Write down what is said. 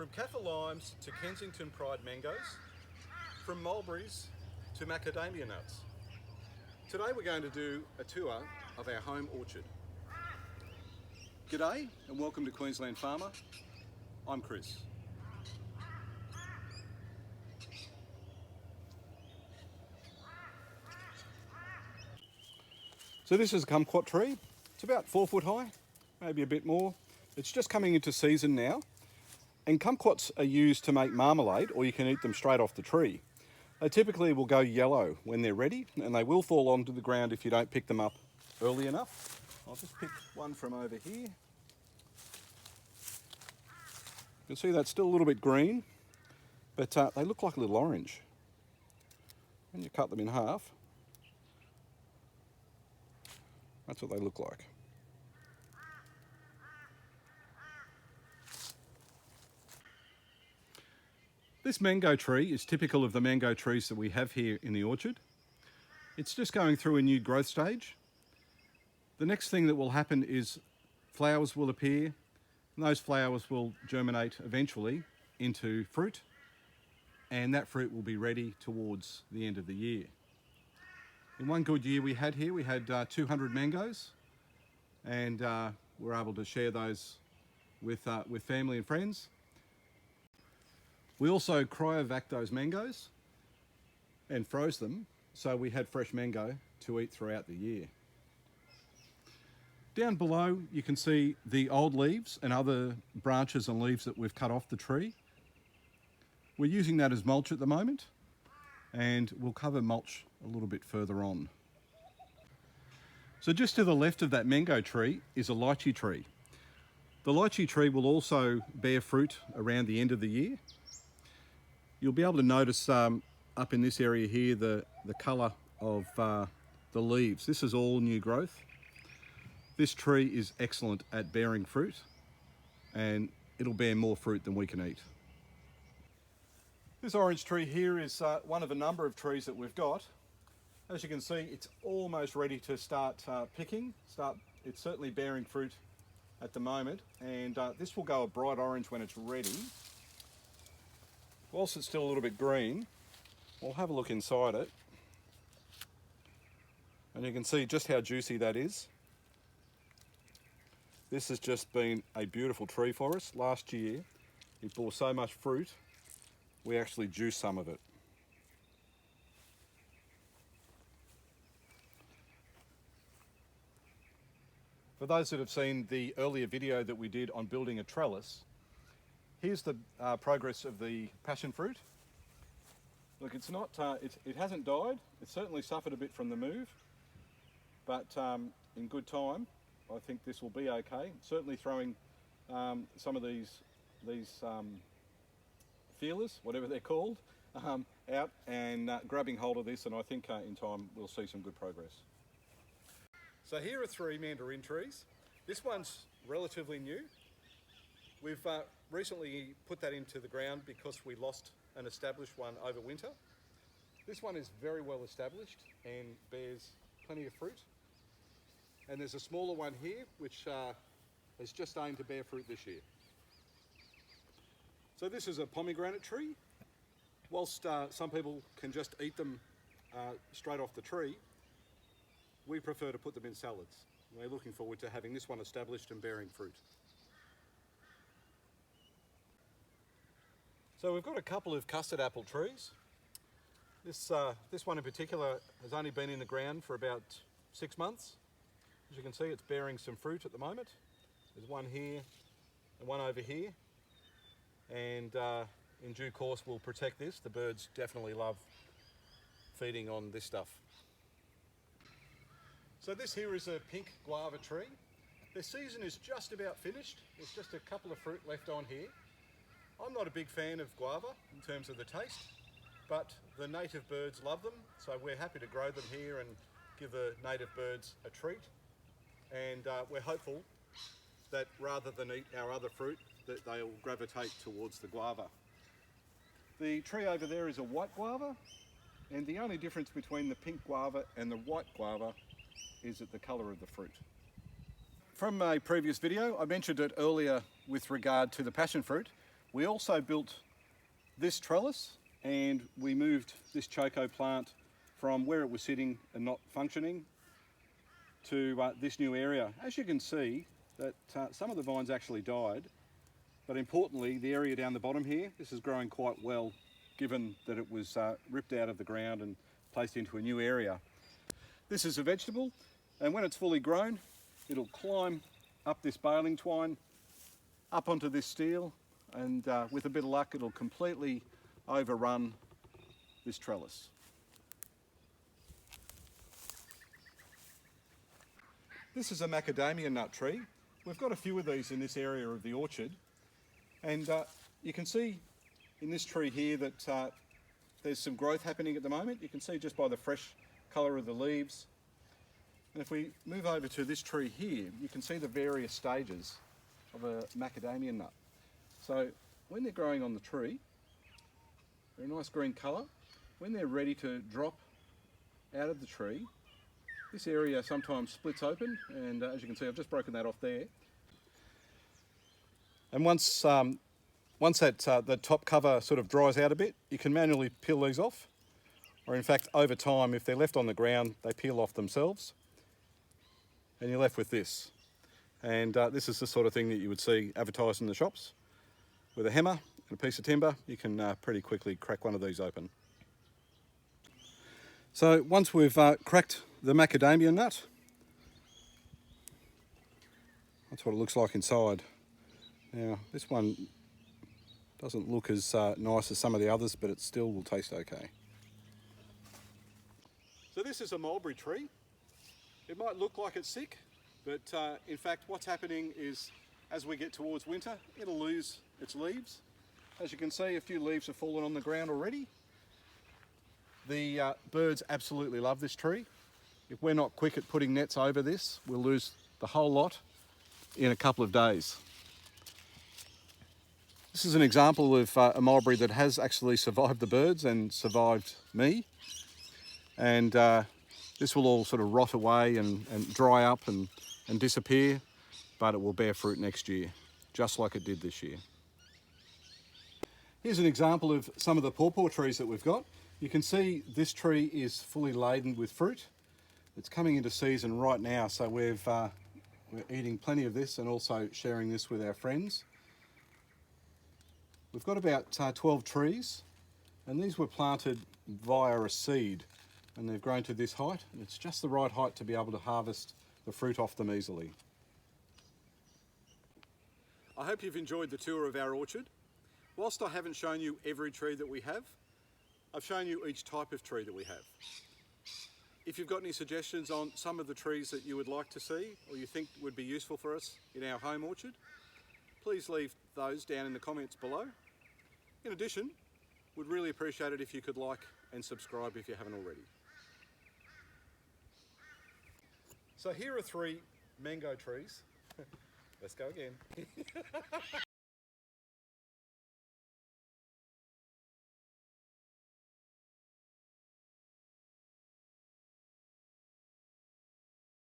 From Kaffir limes to Kensington Pride mangoes, from mulberries to macadamia nuts. Today we're going to do a tour of our home orchard. G'day and welcome to Queensland Farmer. I'm Chris. So this is a kumquat tree. It's about 4 foot high, maybe a bit more. It's just coming into season now. And kumquats are used to make marmalade, or you can eat them straight off the tree. They typically will go yellow when they're ready, and they will fall onto the ground if you don't pick them up early enough. I'll just pick one from over here. You can see that's still a little bit green, but they look like a little orange. When you cut them in half, that's what they look like. This mango tree is typical of the mango trees that we have here in the orchard. It's just going through a new growth stage. The next thing that will happen is flowers will appear, and those flowers will germinate eventually into fruit, and that fruit will be ready towards the end of the year. In one good year we had 200 mangoes, and we're able to share those with family and friends. We also cryovac those mangoes and froze them, so we had fresh mango to eat throughout the year. Down below you can see the old leaves and other branches and leaves that we've cut off the tree. We're using that as mulch at the moment, and we'll cover mulch a little bit further on. So just to the left of that mango tree is a lychee tree. The lychee tree will also bear fruit around the end of the year. You'll be able to notice up in this area here the colour of the leaves. This is all new growth. This tree is excellent at bearing fruit, and it'll bear more fruit than we can eat. This orange tree here is one of a number of trees that we've got. As you can see, it's almost ready to start picking. It's certainly bearing fruit at the moment, and this will go a bright orange when it's ready. Whilst it's still a little bit green, we'll have a look inside it, and you can see just how juicy that is. This has just been a beautiful tree for us. Last year it bore so much fruit we actually juiced some of it. For those that have seen the earlier video that we did on building a trellis, here's the progress of the passion fruit. Look, it's not, it hasn't died. It certainly suffered a bit from the move, but in good time, I think this will be okay. Certainly throwing some of these feelers, whatever they're called, out and grabbing hold of this, and I think in time we'll see some good progress. So here are 3 mandarin trees. This one's relatively new. We've recently put that into the ground because we lost an established one over winter. This one is very well established and bears plenty of fruit. And there's a smaller one here which is just aimed to bear fruit this year. So this is a pomegranate tree. Whilst some people can just eat them straight off the tree, we prefer to put them in salads. We're looking forward to having this one established and bearing fruit. So we've got a couple of custard apple trees. This one in particular has only been in the ground for about 6 months. As you can see, it's bearing some fruit at the moment. There's one here and one over here. And in due course we'll protect this. The birds definitely love feeding on this stuff. So this here is a pink guava tree. The season is just about finished. There's just a couple of fruit left on here. I'm not a big fan of guava in terms of the taste, but the native birds love them, so we're happy to grow them here and give the native birds a treat. And we're hopeful that rather than eat our other fruit, that they'll gravitate towards the guava. The tree over there is a white guava, and the only difference between the pink guava and the white guava is at the colour of the fruit. From a previous video, I mentioned it earlier with regard to the passion fruit. We also built this trellis, and we moved this Choco plant from where it was sitting and not functioning to this new area. As you can see, that some of the vines actually died, but importantly, the area down the bottom here, this is growing quite well, given that it was ripped out of the ground and placed into a new area. This is a vegetable, and when it's fully grown, it'll climb up this baling twine, up onto this steel, and with a bit of luck, it'll completely overrun this trellis. This is a macadamia nut tree. We've got a few of these in this area of the orchard, and you can see in this tree here that there's some growth happening at the moment. You can see just by the fresh colour of the leaves. And if we move over to this tree here, you can see the various stages of a macadamia nut. So when they're growing on the tree, they're a nice green colour. When they're ready to drop out of the tree, this area sometimes splits open, and as you can see, I've just broken that off there. And once that the top cover sort of dries out a bit, you can manually peel these off, or in fact, over time, if they're left on the ground, they peel off themselves, and you're left with this. And this is the sort of thing that you would see advertised in the shops. With a hammer and a piece of timber, you can pretty quickly crack one of these open. So once we've cracked the macadamia nut, that's what it looks like inside. Now, this one doesn't look as nice as some of the others, but it still will taste okay. So this is a mulberry tree. It might look like it's sick, but in fact what's happening is as we get towards winter, it'll lose its leaves. As you can see, a few leaves have fallen on the ground already. The birds absolutely love this tree. If we're not quick at putting nets over this, we'll lose the whole lot in a couple of days. This is an example of a mulberry that has actually survived the birds and survived me. And this will all sort of rot away and dry up and disappear, but it will bear fruit next year, just like it did this year. Here's an example of some of the pawpaw trees that we've got. You can see this tree is fully laden with fruit. It's coming into season right now, so we're eating plenty of this and also sharing this with our friends. We've got about 12 trees, and these were planted via a seed, and they've grown to this height, and it's just the right height to be able to harvest the fruit off them easily. I hope you've enjoyed the tour of our orchard. Whilst I haven't shown you every tree that we have, I've shown you each type of tree that we have. If you've got any suggestions on some of the trees that you would like to see or you think would be useful for us in our home orchard, please leave those down in the comments below. In addition, we'd really appreciate it if you could like and subscribe if you haven't already. So here are 3 mango trees. Let's go again.